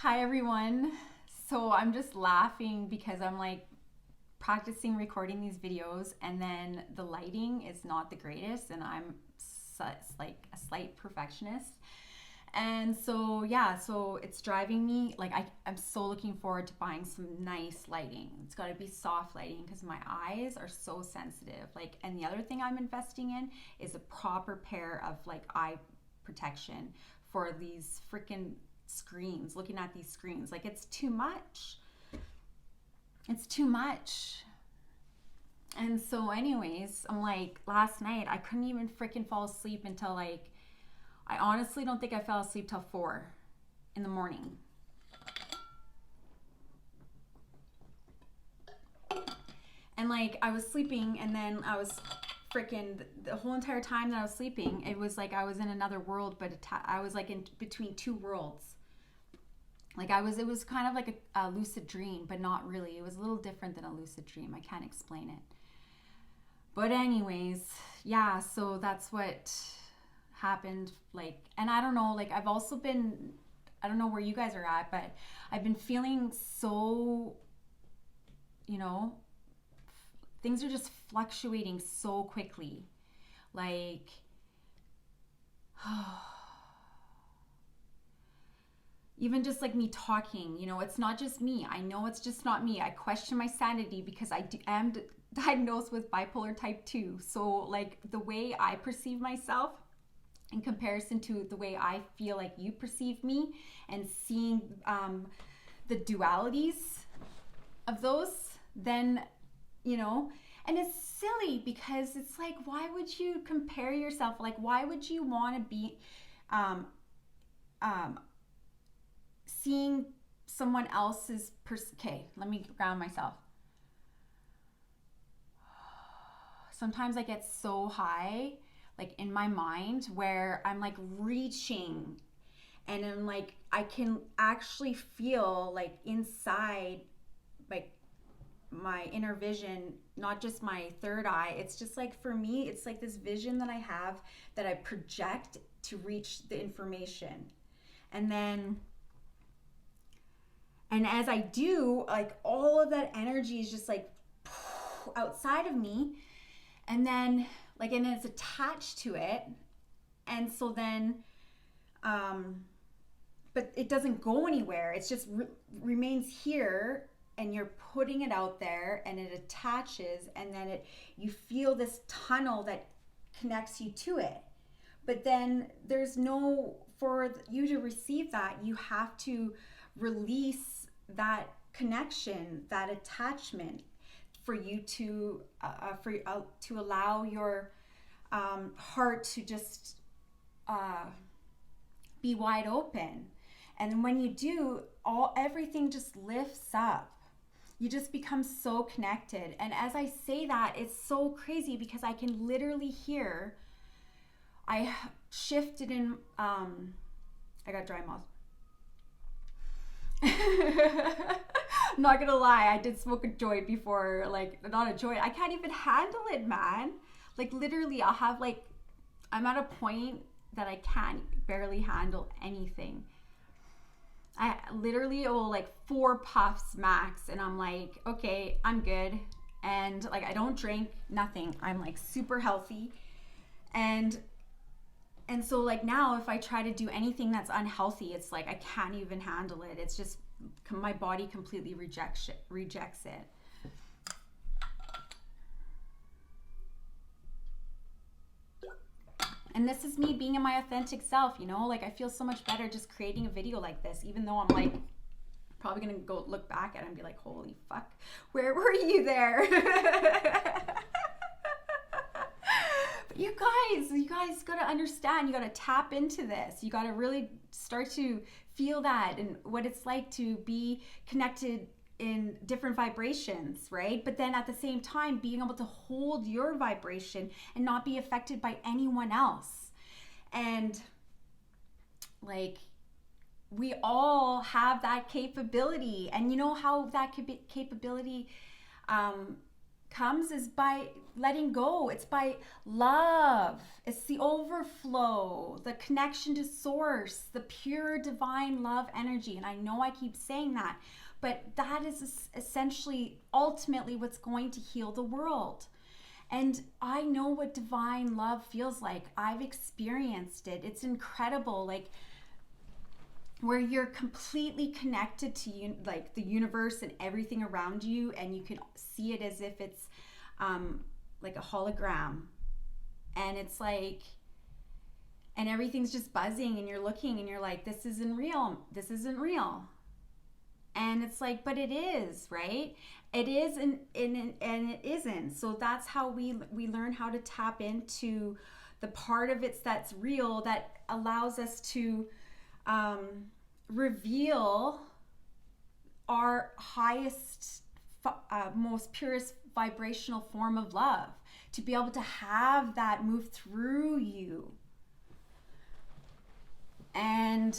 Hi everyone. So I'm just laughing because I'm like practicing recording these videos and then the lighting is not the greatest and I'm like a slight perfectionist. And so yeah, so it's driving me like I'm so looking forward to buying some nice lighting. It's got to be soft lighting because my eyes are so sensitive. Like, and the other thing I'm investing in is a proper pair of like eye protection for these freaking screens, looking at these screens. Like, it's too much. It's too much. And so, anyways, I'm like, last night I couldn't even freaking fall asleep until like, I honestly don't think I fell asleep till 4 in the morning. And like, I was sleeping, and then I was freaking the whole entire time that I was sleeping, it was like I was in another world, but I was like in between two worlds. Like it was kind of like a lucid dream, but not really. It was a little different than a lucid dream. I can't explain it. But anyways, yeah, so that's what happened. Like, and I don't know, like I've also been, I don't know where you guys are at, but I've been feeling so, you know, things are just fluctuating so quickly. Like, even just like me talking, it's not just me. I know it's just not me. I question my sanity because am diagnosed with bipolar type 2. So, like, the way I perceive myself in comparison to the way I feel like you perceive me, and seeing the dualities of those, then, and it's silly because it's like, why would you compare yourself? Like, why would you want to be um, um, seeing someone else's okay, let me ground myself. Sometimes I get so high, like in my mind, where I'm like reaching, and I'm like, I can actually feel like inside, like my inner vision, not just my third eye. It's just like, for me, it's like this vision that I have that I project to reach the information. And then, and as I do, like all of that energy is just like outside of me. And then, like, and it's attached to it. And so then, but it doesn't go anywhere. It's just remains here, and you're putting it out there, and it attaches, and then you feel this tunnel that connects you to it. But then there's no, for you to receive that, you have to release that connection, that attachment, for you to to allow your heart to just be wide open. And when you do, everything just lifts up. You just become so connected. And as I say that, it's so crazy because I can literally hear. I shifted in. I got dry mouth. I'm not gonna lie, I did smoke a joint before. Like, not a joint, I can't even handle it, man. Like, literally, I'll have like, I'm at a point that I can't barely handle anything. I literally will like 4 puffs max, and I'm like, okay, I'm good. And like, I don't drink, nothing. I'm like super healthy. And so, like, now if I try to do anything that's unhealthy, it's like I can't even handle it. It's just my body completely rejects it. And this is me being in my authentic self, like, I feel so much better just creating a video like this, even though I'm like probably gonna go look back at it and be like, holy fuck, where were you there? But you guys gotta understand, you gotta tap into this. You gotta really start to feel that, and what it's like to be connected in different vibrations, right? But then at the same time, being able to hold your vibration and not be affected by anyone else. And like, we all have that capability. And you know how that capability comes is by letting go. It's by love. It's the overflow, the connection to source, the pure divine love energy. And I know I keep saying that, but that is essentially ultimately what's going to heal the world. And I know what divine love feels like. I've experienced it. It's incredible. Like, where you're completely connected to like the universe and everything around you, and you can see it as if it's like a hologram, and it's like, and everything's just buzzing, and you're looking and you're like, this isn't real, and it's like, but it is, right? It is, and it isn't. So that's how we learn how to tap into the part of it that's real, that allows us to reveal our highest, most purest vibrational form of love, to be able to have that move through you. And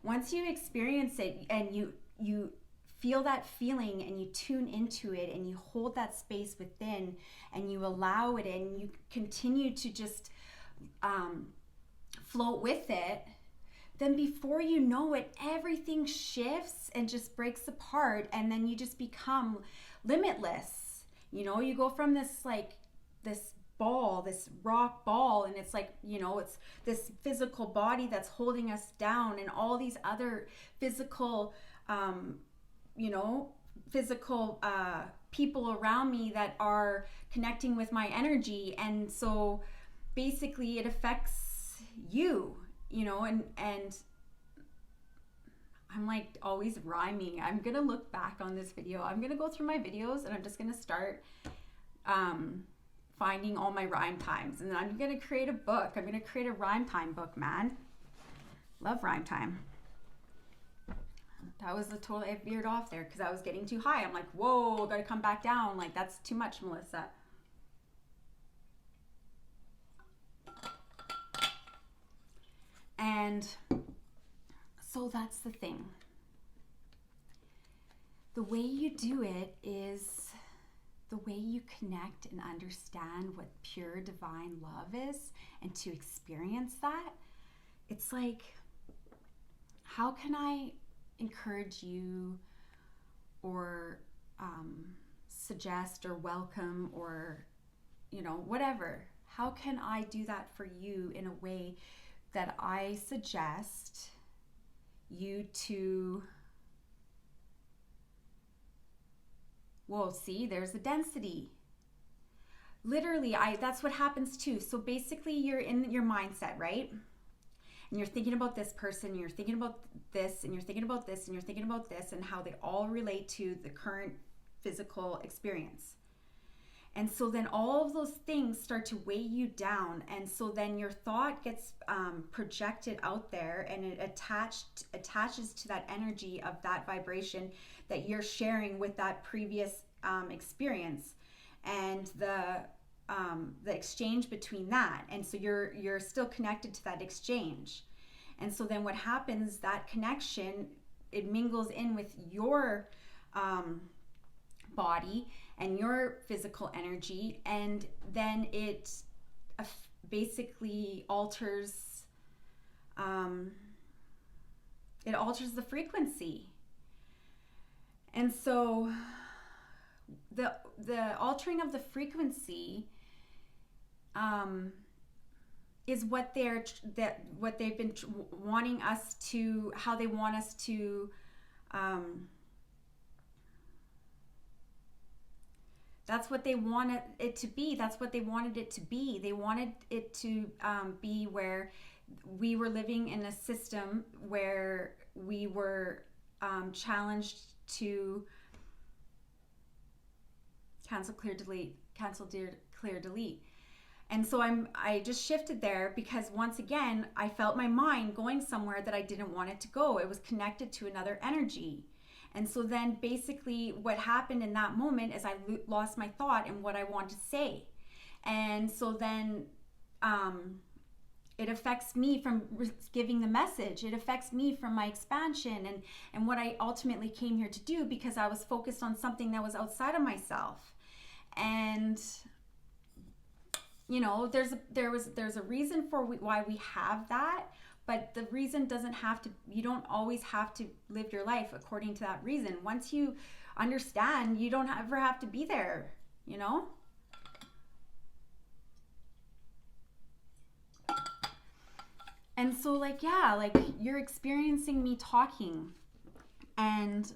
once you experience it and you feel that feeling and you tune into it and you hold that space within and you allow it and you continue to just float with it, then before you know it, everything shifts and just breaks apart, and then you just become limitless. You know, you go from this ball, this rock ball, and it's like, you know, it's this physical body that's holding us down, and all these other physical people around me that are connecting with my energy. And so basically it affects you, you know, and I'm like always rhyming. I'm gonna look back on this video. I'm gonna go through my videos and I'm just gonna start finding all my rhyme times, and then I'm gonna create a book. I'm gonna create a rhyme time book, man. Love rhyme time. That was a total, I veered off there because I was getting too high. I'm like, whoa, gotta come back down. Like, that's too much, Melissa. And so that's the thing. The way you do it is the way you connect and understand what pure divine love is, and to experience that. It's like, how can I encourage you or suggest or welcome or, you know, whatever. How can I do that for you in a way that I suggest you to, whoa, see, there's a density. Literally, that's what happens too. So basically you're in your mindset, right? And you're thinking about this person, and you're thinking about this, and you're thinking about this, and you're thinking about this, and how they all relate to the current physical experience. And so then all of those things start to weigh you down. And so then your thought gets projected out there, and it attaches to that energy of that vibration that you're sharing with that previous experience, and the exchange between that. And so you're still connected to that exchange. And so then what happens, that connection, it mingles in with your body and your physical energy, and then it basically alters the frequency. And so the altering of the frequency is what they've been wanting us to, how they want us to that's what they wanted it to be. That's what they wanted it to be. They wanted it to be where we were living in a system where we were challenged to cancel, clear, delete. And so I just shifted there because once again, I felt my mind going somewhere that I didn't want it to go. It was connected to another energy. And so then basically what happened in that moment is I lost my thought and what I want to say. And so then it affects me from giving the message. It affects me from my expansion and what I ultimately came here to do, because I was focused on something that was outside of myself. And you know, there's a reason for why we have that, but the reason doesn't have to, you don't always have to live your life according to that reason. Once you understand, you don't ever have to be there, you know? And so like, yeah, like you're experiencing me talking, and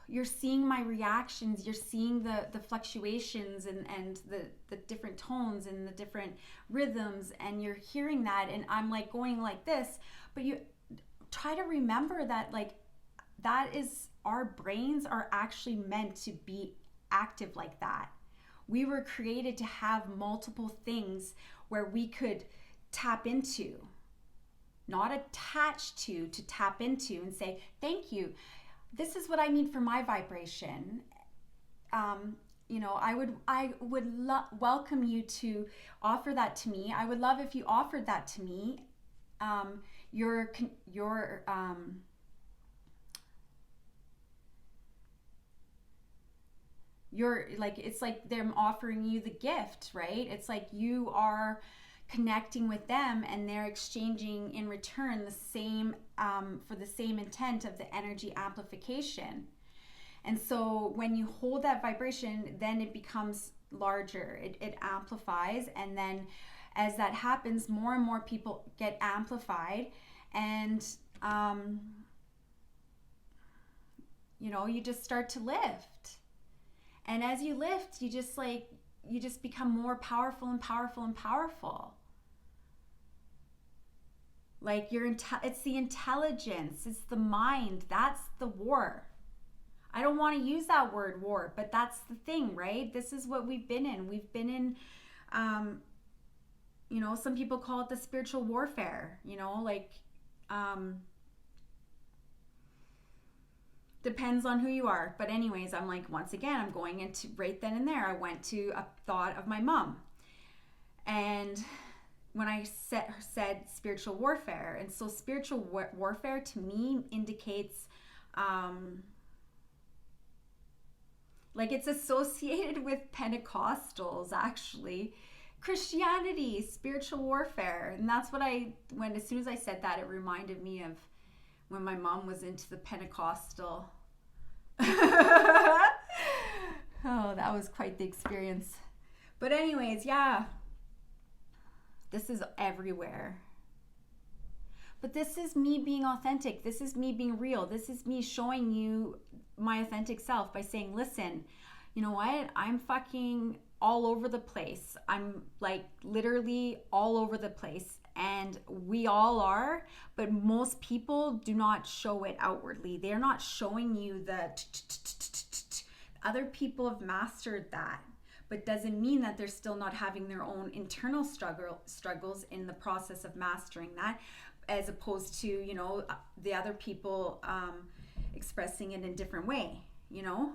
you're seeing my reactions, you're seeing the fluctuations and the different tones and the different rhythms, and you're hearing that, and I'm like going like this, but you try to remember that like that is, our brains are actually meant to be active like that. We were created to have multiple things where we could tap into, not attach to tap into and say, thank you. This is what I need for my vibration. You know, I would welcome you to offer that to me. I would love if you offered that to me. You're like, it's like them offering you the gift, right? It's like you are connecting with them and they're exchanging in return the same, for the same intent of the energy amplification. And so when you hold that vibration, then it becomes larger, it amplifies. And then as that happens, more and more people get amplified, and you know, you just start to lift. And as you lift, you just become more powerful and powerful and powerful. Like it's the intelligence, it's the mind. That's the war. I don't want to use that word war, but that's the thing, right? This is what we've been in. We've been in, you know, some people call it the spiritual warfare, you know, like, depends on who you are. But anyways, I'm like, once again, I'm going into right then and there. I went to a thought of my mom. And when I said spiritual warfare, and so spiritual warfare to me indicates, like it's associated with Pentecostals, actually. Christianity, spiritual warfare. And that's what as soon as I said that, it reminded me of when my mom was into the Pentecostal. Oh, that was quite the experience. But anyways, yeah, this is everywhere. But this is me being authentic. This is me being real. This is me showing you my authentic self by saying, listen, you know what? I'm fucking all over the place. I'm like literally all over the place. And we all are, but most people do not show it outwardly. They're not showing you the other people have mastered that, but doesn't mean that they're still not having their own internal struggles in the process of mastering that, as opposed to, you know, the other people expressing it in a different way, you know?